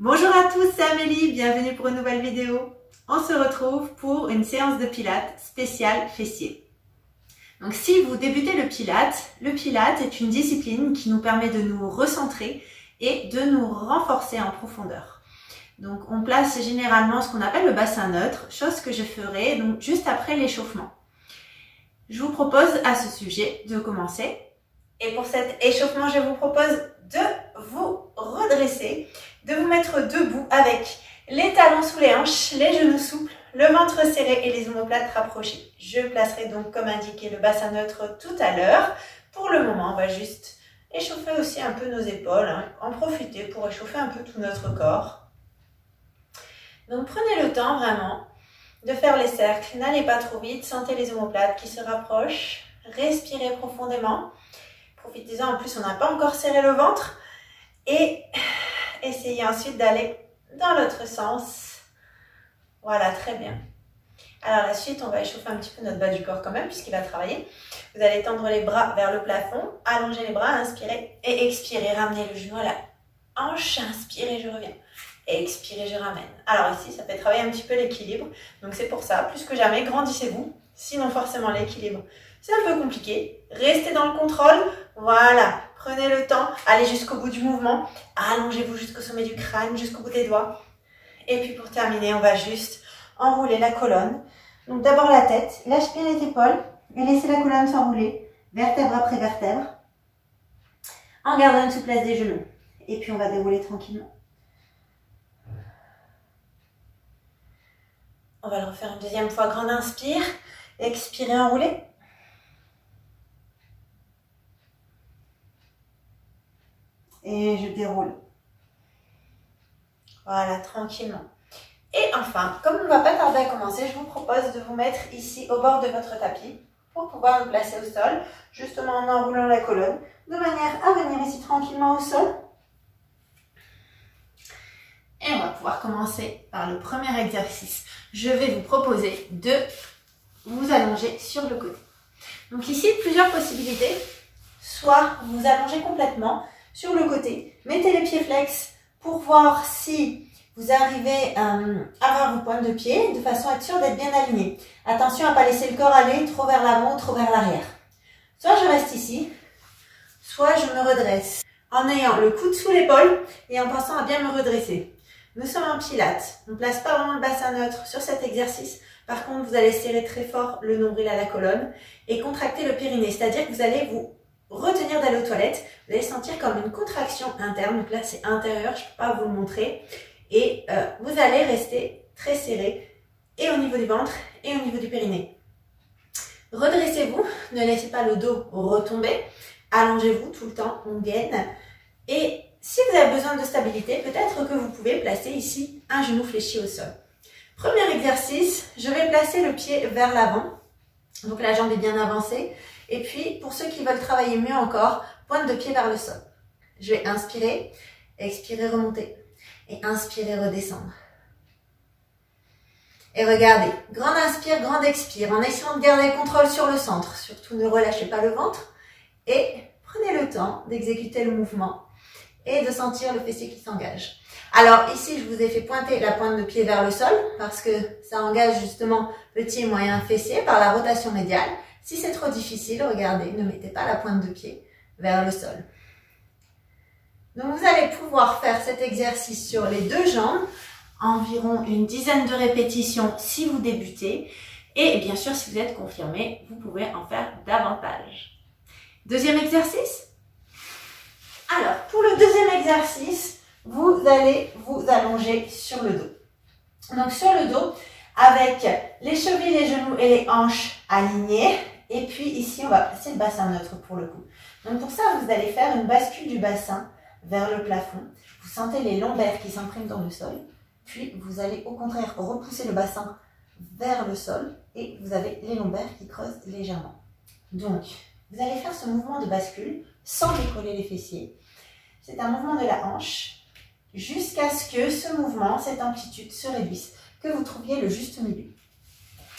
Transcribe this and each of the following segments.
Bonjour à tous, c'est Amélie, bienvenue pour une nouvelle vidéo. On se retrouve pour une séance de pilates spéciale fessier. Donc si vous débutez le pilates est une discipline qui nous permet de nous recentrer et de nous renforcer en profondeur. Donc on place généralement ce qu'on appelle le bassin neutre, chose que je ferai donc juste après l'échauffement. Je vous propose à ce sujet de commencer. Et pour cet échauffement, je vous propose de vous redresser, de vous mettre debout avec les talons sous les hanches, les genoux souples, le ventre serré et les omoplates rapprochés. Je placerai donc comme indiqué le bassin neutre tout à l'heure. Pour le moment, on va juste échauffer aussi un peu nos épaules, en profiter pour échauffer un peu tout notre corps. Donc prenez le temps vraiment de faire les cercles, n'allez pas trop vite, sentez les omoplates qui se rapprochent, respirez profondément. Profitez-en, en plus on n'a pas encore serré le ventre. Et essayez ensuite d'aller dans l'autre sens. Voilà, très bien. Alors la suite, on va échauffer un petit peu notre bas du corps quand même, puisqu'il va travailler. Vous allez tendre les bras vers le plafond, allonger les bras, inspirez et expirez. Ramenez le genou à la hanche, inspirez, je reviens. Expirez, je ramène. Alors ici, ça fait travailler un petit peu l'équilibre. Donc c'est pour ça, plus que jamais, grandissez-vous. Sinon forcément l'équilibre, c'est un peu compliqué. Restez dans le contrôle. Voilà, prenez le temps, allez jusqu'au bout du mouvement. Allongez-vous jusqu'au sommet du crâne, jusqu'au bout des doigts. Et puis pour terminer, on va juste enrouler la colonne. Donc d'abord la tête, lâchez bien les épaules et laissez la colonne s'enrouler, vertèbre après vertèbre, en gardant une souplesse des genoux. Et puis on va dérouler tranquillement. On va le refaire une deuxième fois, grande inspire, expirez, enroulez. Et je déroule. Voilà, tranquillement. Et enfin, comme on ne va pas tarder à commencer, je vous propose de vous mettre ici au bord de votre tapis pour pouvoir vous placer au sol, justement en enroulant la colonne, de manière à venir ici tranquillement au sol. Et on va pouvoir commencer par le premier exercice. Je vais vous proposer de vous allonger sur le côté. Donc ici, plusieurs possibilités. Soit vous allongez complètement sur le côté, mettez les pieds flex pour voir si vous arrivez à avoir vos pointes de pied de façon à être sûr d'être bien aligné. Attention à ne pas laisser le corps aller trop vers l'avant ou trop vers l'arrière. Soit je reste ici, soit je me redresse en ayant le coude sous l'épaule et en pensant à bien me redresser. Nous sommes en pilates, on ne place pas vraiment le bassin neutre sur cet exercice. Par contre, vous allez serrer très fort le nombril à la colonne et contracter le périnée, c'est-à-dire que vous allez vous retenir d'aller aux toilettes, vous allez sentir comme une contraction interne, donc là c'est intérieur, je ne peux pas vous le montrer, et vous allez rester très serré, et au niveau du ventre, et au niveau du périnée. Redressez-vous, ne laissez pas le dos retomber, allongez-vous tout le temps, on gaine, et si vous avez besoin de stabilité, peut-être que vous pouvez placer ici un genou fléchi au sol. Premier exercice, je vais placer le pied vers l'avant, donc la jambe est bien avancée. Et puis, pour ceux qui veulent travailler mieux encore, pointe de pied vers le sol. Je vais inspirer, expirer, remonter. Et inspirer, redescendre. Et regardez, grande inspire, grande expire, en essayant de garder le contrôle sur le centre. Surtout, ne relâchez pas le ventre. Et prenez le temps d'exécuter le mouvement et de sentir le fessier qui s'engage. Alors ici, je vous ai fait pointer la pointe de pied vers le sol parce que ça engage justement petit et moyen fessier par la rotation médiale. Si c'est trop difficile, regardez, ne mettez pas la pointe de pied vers le sol. Donc vous allez pouvoir faire cet exercice sur les deux jambes, environ une dizaine de répétitions si vous débutez. Et bien sûr, si vous êtes confirmé, vous pouvez en faire davantage. Deuxième exercice. Alors, pour le deuxième exercice, vous allez vous allonger sur le dos. Donc sur le dos, avec les chevilles, les genoux et les hanches alignés. Et puis ici, on va placer le bassin neutre pour le coup. Donc pour ça, vous allez faire une bascule du bassin vers le plafond. Vous sentez les lombaires qui s'impriment dans le sol. Puis vous allez au contraire repousser le bassin vers le sol. Et vous avez les lombaires qui creusent légèrement. Donc, vous allez faire ce mouvement de bascule sans décoller les fessiers. C'est un mouvement de la hanche jusqu'à ce que ce mouvement, cette amplitude se réduise, que vous trouviez le juste milieu.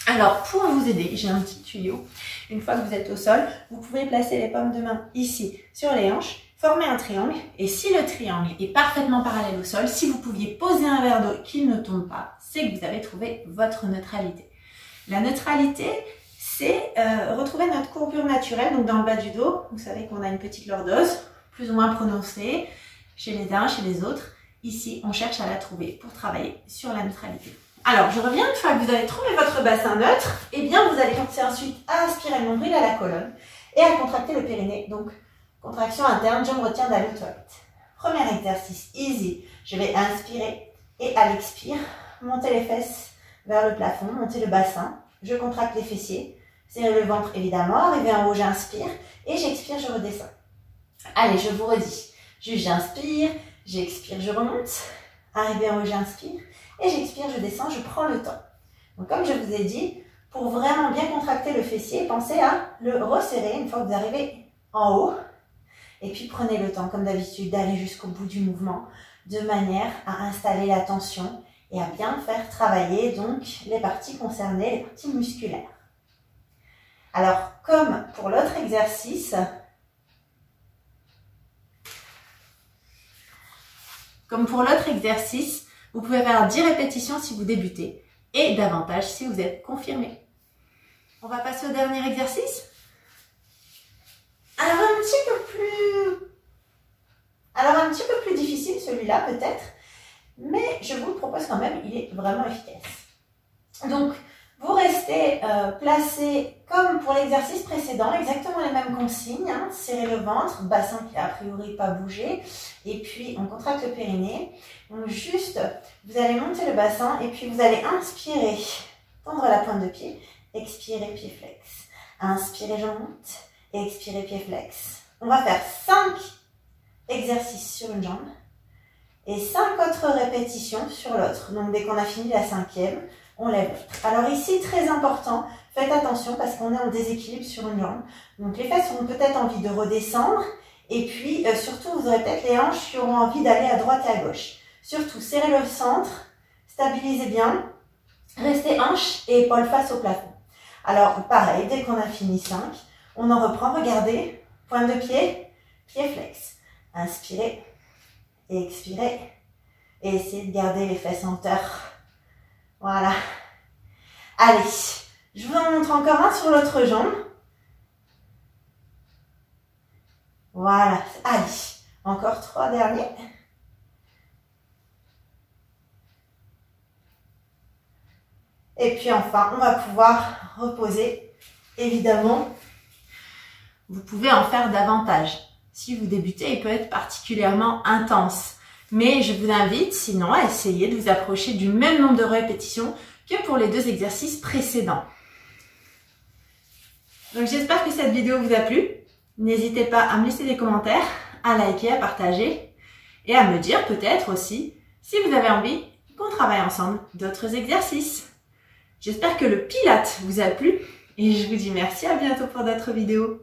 Alors, pour vous aider, j'ai un petit tuyau. Une fois que vous êtes au sol, vous pouvez placer les paumes de main ici sur les hanches. formez un triangle et si le triangle est parfaitement parallèle au sol, si vous pouviez poser un verre d'eau qu'il ne tombe pas, c'est que vous avez trouvé votre neutralité. La neutralité, c'est retrouver notre courbure naturelle, donc dans le bas du dos. Vous savez qu'on a une petite lordose, plus ou moins prononcée, chez les uns, chez les autres. Ici, on cherche à la trouver pour travailler sur la neutralité. Alors, je reviens, une fois que vous avez trouvé votre bassin neutre, eh bien, vous allez commencer ensuite à aspirer le nombril à la colonne et à contracter le périnée. Donc, contraction interne, je me retiens d'aller aux toilettes. Premier exercice, easy. Je vais inspirer et à l'expire, monter les fesses vers le plafond, monter le bassin. Je contracte les fessiers, serrer le ventre évidemment, arriver en haut, j'inspire et j'expire, je redescends. Allez, je vous redis. Juste, j'inspire, j'expire, je remonte. Arrivé en haut, j'inspire. Et j'expire, je descends, je prends le temps. Donc comme je vous ai dit, pour vraiment bien contracter le fessier, pensez à le resserrer une fois que vous arrivez en haut. Et puis prenez le temps, comme d'habitude, d'aller jusqu'au bout du mouvement, de manière à installer la tension et à bien faire travailler donc les parties concernées, les parties musculaires. Alors, comme pour l'autre exercice, vous pouvez faire 10 répétitions si vous débutez et davantage si vous êtes confirmé. On va passer au dernier exercice. Alors un petit peu plus difficile celui-là peut-être, mais je vous le propose quand même, il est vraiment efficace. Donc, vous restez placé comme pour l'exercice précédent, exactement les mêmes consignes, hein, serrer le ventre, bassin qui a priori pas bougé, et puis on contracte le périnée. Donc juste, vous allez monter le bassin et puis vous allez inspirer, tendre la pointe de pied, expirer, pied flex. Inspirez, je monte, et expirez, pied flex. On va faire 5 exercices sur une jambe et 5 autres répétitions sur l'autre. Donc dès qu'on a fini la 5e, on lève l'autre. Alors ici, très important, faites attention parce qu'on est en déséquilibre sur une jambe. Donc les fesses auront peut-être envie de redescendre et puis surtout vous aurez peut-être les hanches qui auront envie d'aller à droite et à gauche. Surtout, serrez le centre, stabilisez bien, restez hanches et épaules face au plafond. Alors pareil, dès qu'on a fini 5, on en reprend, regardez, pointe de pied, pied flex. Inspirez et expirez et essayez de garder les fesses en hauteur. Voilà. Allez, je vous en montre encore un sur l'autre jambe. Voilà. Allez, encore 3 derniers. Et puis enfin, on va pouvoir reposer. Évidemment, vous pouvez en faire davantage. Si vous débutez, il peut être particulièrement intense. Mais je vous invite sinon à essayer de vous approcher du même nombre de répétitions que pour les 2 exercices précédents. Donc j'espère que cette vidéo vous a plu. N'hésitez pas à me laisser des commentaires, à liker, à partager et à me dire peut-être aussi si vous avez envie qu'on travaille ensemble d'autres exercices. J'espère que le Pilate vous a plu et je vous dis merci, à bientôt pour d'autres vidéos.